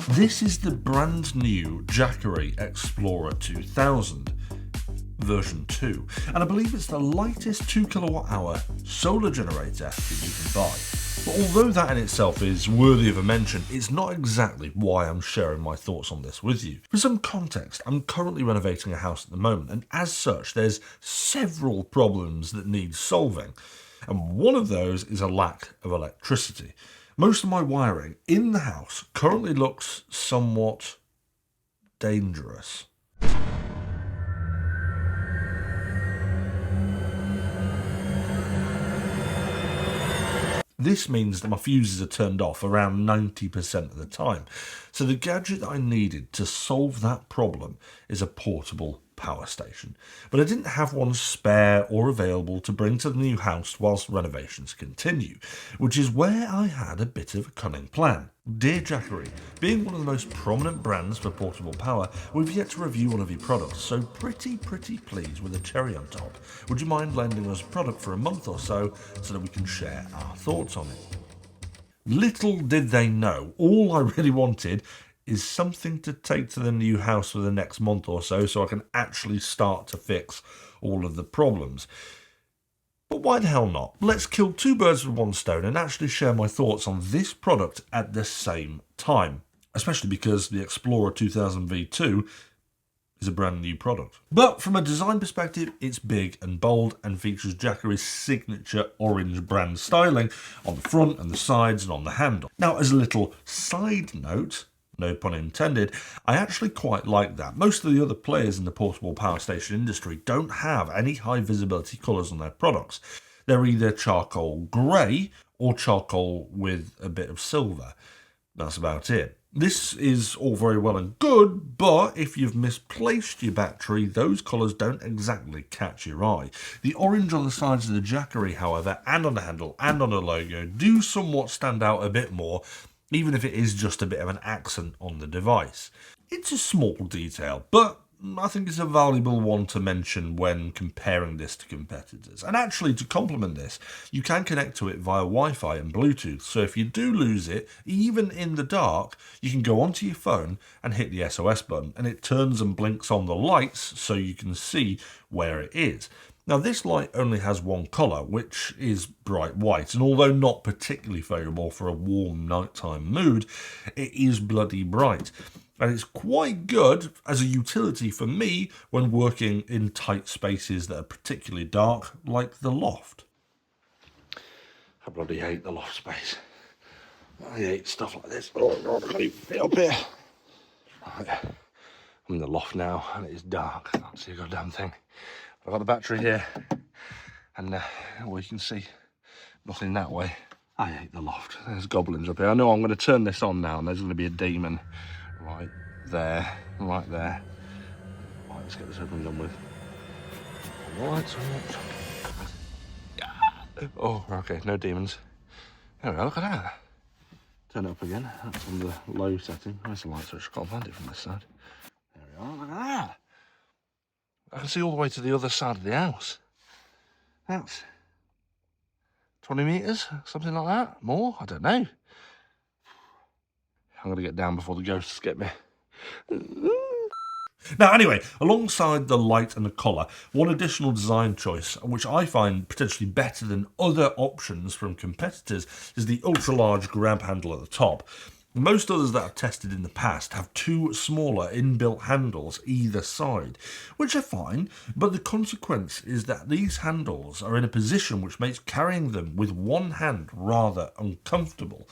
This is the brand new Jackery Explorer 2000, version 2, and I believe it's the lightest 2 kilowatt hour solar generator that you can buy. But although that in itself is worthy of a mention, it's not exactly why I'm sharing my thoughts on this with you. For some context, I'm currently renovating a house at the moment, and as such there's several problems that need solving, and one of those is a lack of electricity. Most of my wiring in the house currently looks somewhat dangerous. This means that my fuses are turned off around 90% of the time. So the gadget that I needed to solve that problem is a portable power station. But I didn't have one spare or available to bring to the new house whilst renovations continue, which is where I had a bit of a cunning plan. Dear Jackery, being one of the most prominent brands for portable power, we've yet to review one of your products, so pretty pleased with a cherry on top. Would you mind lending us a product for a month or so that we can share our thoughts on it? Little did they know, all I really wanted is something to take to the new house for the next month or so I can actually start to fix all of the problems. But why the hell not? Let's kill two birds with one stone and actually share my thoughts on this product at the same time, especially because the Explorer 2000 V2 is a brand new product. But from a design perspective, it's big and bold and features Jackery's signature orange brand styling on the front and the sides and on the handle. Now, as a little side note, no pun intended, I actually quite like that. Most of the other players in the portable power station industry don't have any high visibility colours on their products. They're either charcoal grey or charcoal with a bit of silver. That's about it. This is all very well and good, but if you've misplaced your battery, those colours don't exactly catch your eye. The orange on the sides of the Jackery, however, and on the handle and on the logo do somewhat stand out a bit more, even if it is just a bit of an accent on the device. It's a small detail, but I think it's a valuable one to mention when comparing this to competitors. And actually, to complement this, you can connect to it via Wi-Fi and Bluetooth, so if you do lose it, even in the dark, you can go onto your phone and hit the SOS button, and it turns and blinks on the lights so you can see where it is. Now, this light only has one colour, which is bright white, and although not particularly favourable for a warm nighttime mood, it is bloody bright. And it's quite good as a utility for me when working in tight spaces that are particularly dark, like the loft. I bloody hate the loft space. I hate stuff like this. Oh, God, I can't even fit up here. Right. I'm in the loft now, and it is dark. I can't see a goddamn thing. I've got the battery here, and well, you can see nothing that way. I hate the loft. There's goblins up here. I know I'm going to turn this on now, and there's going to be a demon right there, right there. Right, let's get this open and done with. Lights on. Oh, okay, no demons. There we go, look at that. Turn it up again. That's on the low setting. Where's the light switch? I can't find it from this side. There we are, look at that. I can see all the way to the other side of the house. That's 20 metres, something like that. More? I don't know. I'm going to get down before the ghosts get me. Now, anyway, alongside the light and the colour, one additional design choice, which I find potentially better than other options from competitors, is the ultra-large grab handle at the top. Most others that I've tested in the past have two smaller inbuilt handles either side, which are fine, but the consequence is that these handles are in a position which makes carrying them with one hand rather uncomfortable.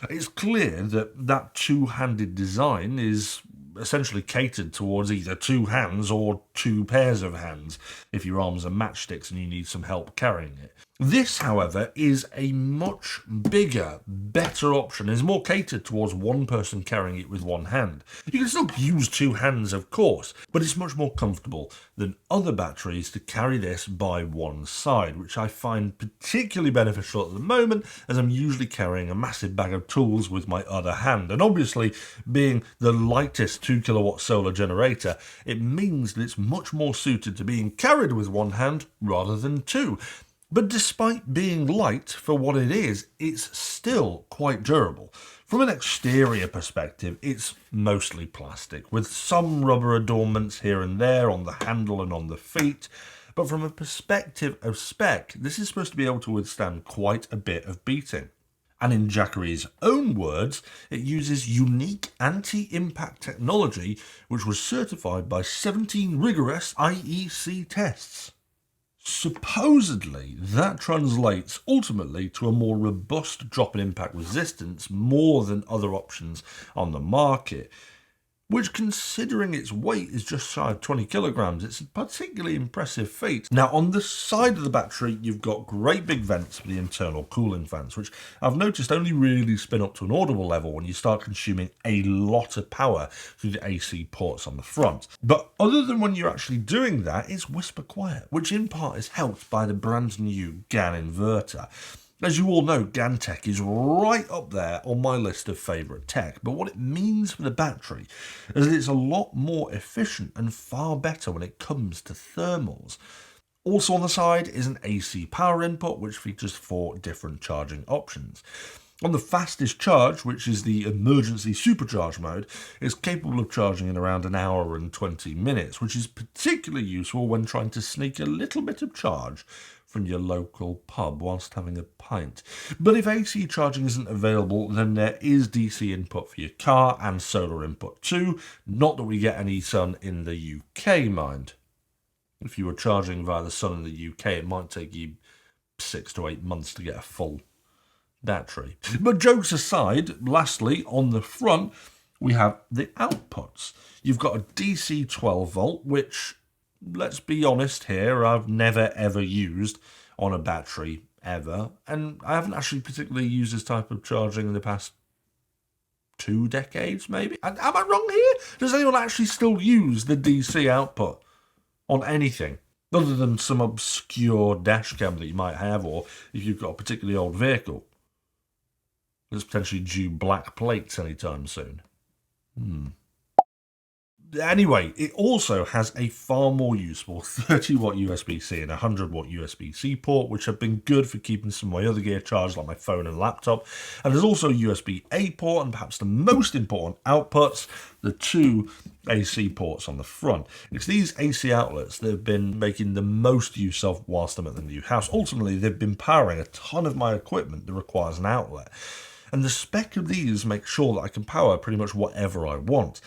It's clear that that two-handed design is essentially catered towards either two hands or two pairs of hands if your arms are matchsticks and you need some help carrying it. This, however, is a much bigger, better option. It's more catered towards one person carrying it with one hand. You can still use two hands, of course, but it's much more comfortable than other batteries to carry this by one side, which I find particularly beneficial at the moment, as I'm usually carrying a massive bag of tools with my other hand. And obviously, being the lightest 2 kilowatt solar generator, it means that it's much more suited to being carried with one hand rather than two. But despite being light for what it is, it's still quite durable. From an exterior perspective, it's mostly plastic, with some rubber adornments here and there on the handle and on the feet. But from a perspective of spec, this is supposed to be able to withstand quite a bit of beating. And in Jackery's own words, it uses unique anti-impact technology which was certified by 17 rigorous IEC tests. Supposedly, that translates ultimately to a more robust drop in impact resistance more than other options on the market, which, considering its weight is just shy of 20 kilograms, it's a particularly impressive feat. Now, on the side of the battery, you've got great big vents for the internal cooling fans, which I've noticed only really spin up to an audible level when you start consuming a lot of power through the AC ports on the front. But other than when you're actually doing that, it's whisper quiet, which in part is helped by the brand new GAN inverter. As you all know, GAN tech is right up there on my list of favourite tech, but what it means for the battery is that it's a lot more efficient and far better when it comes to thermals. Also on the side is an AC power input, which features 4 different charging options. On the fastest charge, which is the emergency supercharge mode, it's capable of charging in around an hour and 20 minutes, which is particularly useful when trying to sneak a little bit of charge from your local pub whilst having a pint. But if AC charging isn't available, then there is DC input for your car and solar input too. Not that we get any sun in the UK, mind. If you were charging via the sun in the UK, it might take you 6 to 8 months to get a full battery. But jokes aside, lastly, on the front, we have the outputs. You've got a DC 12 volt, which, let's be honest here, I've never ever used on a battery ever, and I haven't actually particularly used this type of charging in the past 2 decades, maybe? Am I wrong here? Does anyone actually still use the DC output on anything, other than some obscure dash cam that you might have, or if you've got a particularly old vehicle that's potentially due black plates anytime soon? Anyway, it also has a far more useful 30 watt USB-C and 100 watt USB-C port, which have been good for keeping some of my other gear charged, like my phone and laptop. And there's also a USB-A port, and perhaps the most important outputs, the 2 AC ports on the front. It's these AC outlets that have been making the most use of whilst I'm at the new house. Ultimately, they've been powering a ton of my equipment that requires an outlet. And the spec of these makes sure that I can power pretty much whatever I want.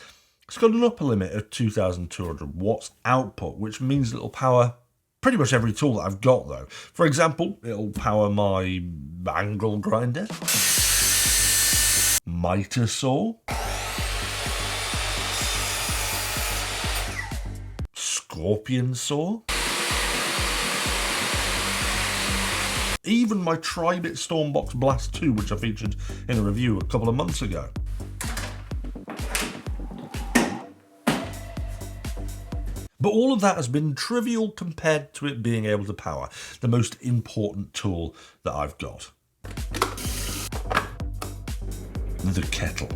It's got an upper limit of 2,200 watts output, which means it'll power pretty much every tool that I've got, though. For example, it'll power my angle grinder, miter saw, scorpion saw, even my Tri-Bit Stormbox Blast 2, which I featured in a review a couple of months ago. But all of that has been trivial compared to it being able to power the most important tool that I've got. The kettle.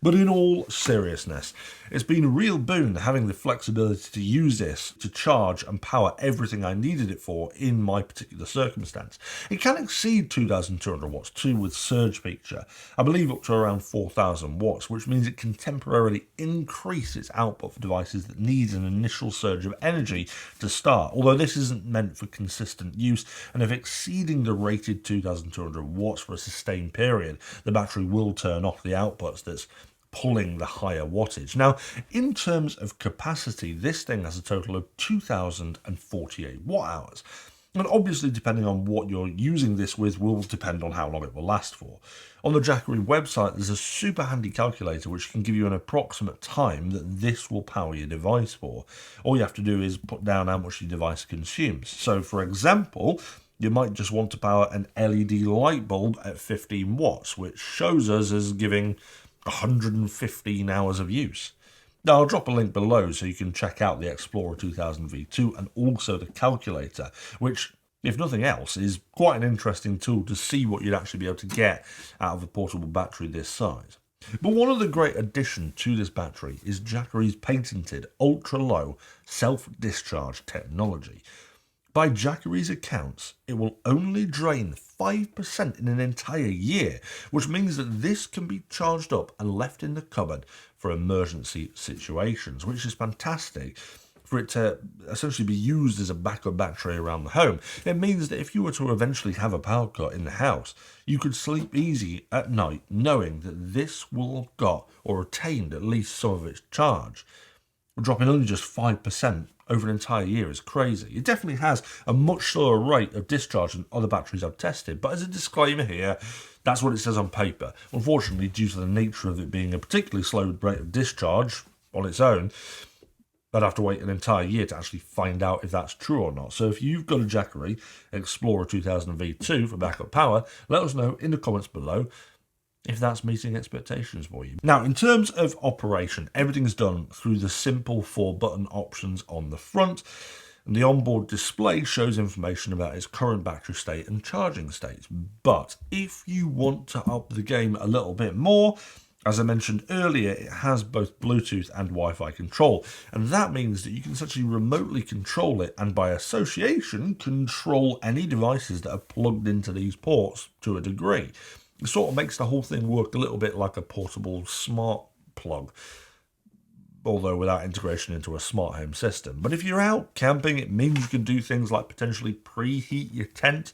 But in all seriousness, it's been a real boon having the flexibility to use this to charge and power everything I needed it for in my particular circumstance. It can exceed 2,200 watts too with surge feature, I believe up to around 4,000 watts, which means it can temporarily increase its output for devices that need an initial surge of energy to start, although this isn't meant for consistent use, and if exceeding the rated 2,200 watts for a sustained period, the battery will turn off the outputs that's pulling the higher wattage. Now, in terms of capacity, this thing has a total of 2,048 watt hours. And obviously, depending on what you're using this with will depend on how long it will last for. On the Jackery website, there's a super handy calculator which can give you an approximate time that this will power your device for. All you have to do is put down how much your device consumes. So, for example, you might just want to power an LED light bulb at 15 watts, which shows us as giving 115 hours of use. Now, I'll drop a link below so you can check out the Explorer 2000 V2 and also the calculator, which, if nothing else, is quite an interesting tool to see what you'd actually be able to get out of a portable battery this size. But one of the great additions to this battery is Jackery's patented ultra-low self-discharge technology, By Jackery's accounts, it will only drain 5% in an entire year, which means that this can be charged up and left in the cupboard for emergency situations, which is fantastic for it to essentially be used as a backup battery around the home. It means that if you were to eventually have a power cut in the house, you could sleep easy at night knowing that this will have got or retained at least some of its charge. Dropping only just 5% over an entire year is crazy. It definitely has a much slower rate of discharge than other batteries I've tested, but as a disclaimer here, that's what it says on paper. Unfortunately, due to the nature of it being a particularly slow rate of discharge on its own, I'd have to wait an entire year to actually find out if that's true or not. So if you've got a Jackery Explorer 2000 V2 for backup power, let us know in the comments below if that's meeting expectations for you. Now, in terms of operation, everything's done through the simple 4-button options on the front, and the onboard display shows information about its current battery state and charging states. But if you want to up the game a little bit more, as I mentioned earlier, it has both Bluetooth and Wi-Fi control, and that means that you can essentially remotely control it and by association control any devices that are plugged into these ports to a degree. It sort of makes the whole thing work a little bit like a portable smart plug, although without integration into a smart home system. But if you're out camping, it means you can do things like potentially preheat your tent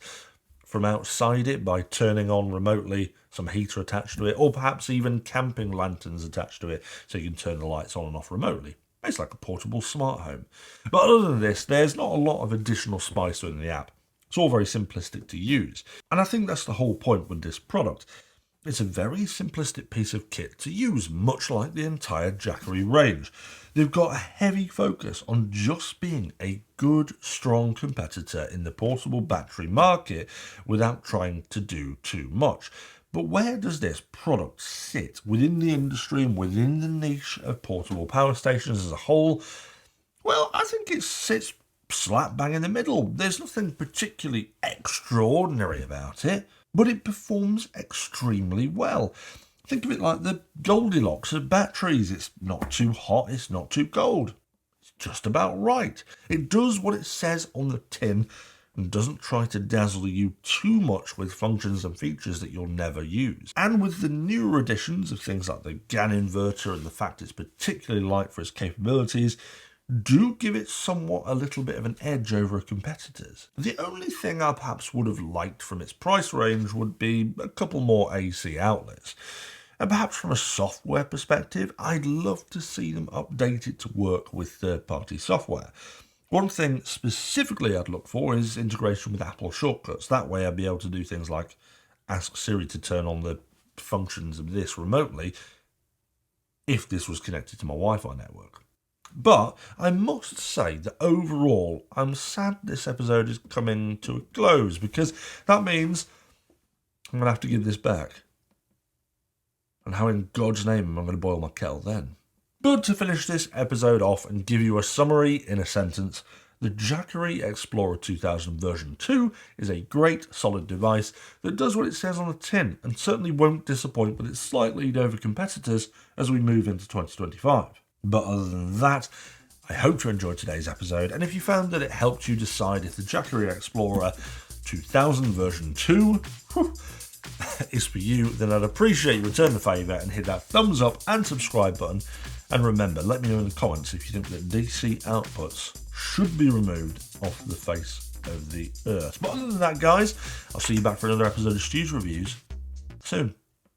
from outside it by turning on remotely some heater attached to it, or perhaps even camping lanterns attached to it so you can turn the lights on and off remotely. It's like a portable smart home. But other than this, there's not a lot of additional spice within the app. It's all very simplistic to use. And I think that's the whole point with this product. It's a very simplistic piece of kit to use, much like the entire Jackery range. They've got a heavy focus on just being a good, strong competitor in the portable battery market without trying to do too much. But where does this product sit within the industry and within the niche of portable power stations as a whole? Well, I think it sits slap bang in the middle. There's nothing particularly extraordinary about it, but it performs extremely well. Think of it like the Goldilocks of batteries. It's not too hot, it's not too cold. It's just about right. It does what it says on the tin and doesn't try to dazzle you too much with functions and features that you'll never use. And with the newer additions of things like the GAN inverter and the fact it's particularly light for its capabilities, do give it somewhat a little bit of an edge over competitors. The only thing I perhaps would have liked from its price range would be a couple more AC outlets. And perhaps from a software perspective, I'd love to see them update it to work with third-party software. One thing specifically I'd look for is integration with Apple shortcuts. That way I'd be able to do things like ask Siri to turn on the functions of this remotely if this was connected to my Wi-Fi network. But I must say that overall, I'm sad this episode is coming to a close, because that means I'm going to have to give this back. And how in God's name am I going to boil my kettle then? But to finish this episode off and give you a summary in a sentence, the Jackery Explorer 2000 version 2 is a great, solid device that does what it says on the tin and certainly won't disappoint with its slight lead over competitors as we move into 2025. But other than that, I hope you enjoyed today's episode, and if you found that it helped you decide if the Jackery Explorer 2000 version 2 is for you, then I'd appreciate you return the favour and hit that thumbs up and subscribe button. And remember, let me know in the comments if you think that DC outputs should be removed off the face of the earth. But other than that, guys, I'll see you back for another episode of STU'S Reviews soon.